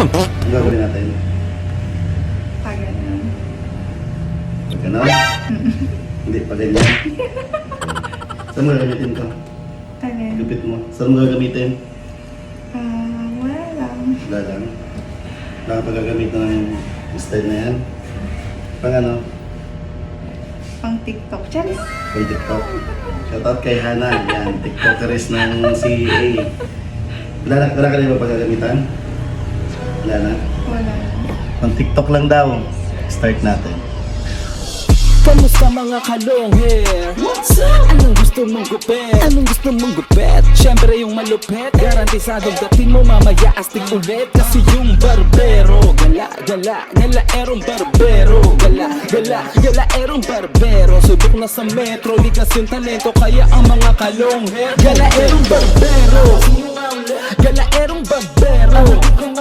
Ang gagawin natin? Pag ganun. Pag ganon? Hindi, pag ganyan. Saan mo gagamitin ko? Tagal. Gupit mo. Saan mo gagamitin? Wala lang. Wala lang. Wala ka pa gagamit ng style na yan. Pang ano? Pang TikTok. Charis. Pang TikTok. Shoutout kay Hana. Yan, TikTokeris ng CA. Wala ka rin ba pagagamitan? Wala na. Wala lang. Pang TikTok lang daw. Start natin. Kamusta mga kalong hair? What's up? Anong gusto mong gupit? Anong gusto mong gupit? Siyempre yung malupit Garantisadong dating mo mamaya astig ulit Kasi yung barbero Gala, gala, galaerong barbero Gala, gala, galaerong barbero Subok na sa metro Likas yung talento Kaya ang mga kalong hair Galaerong barbero Galaerong barbero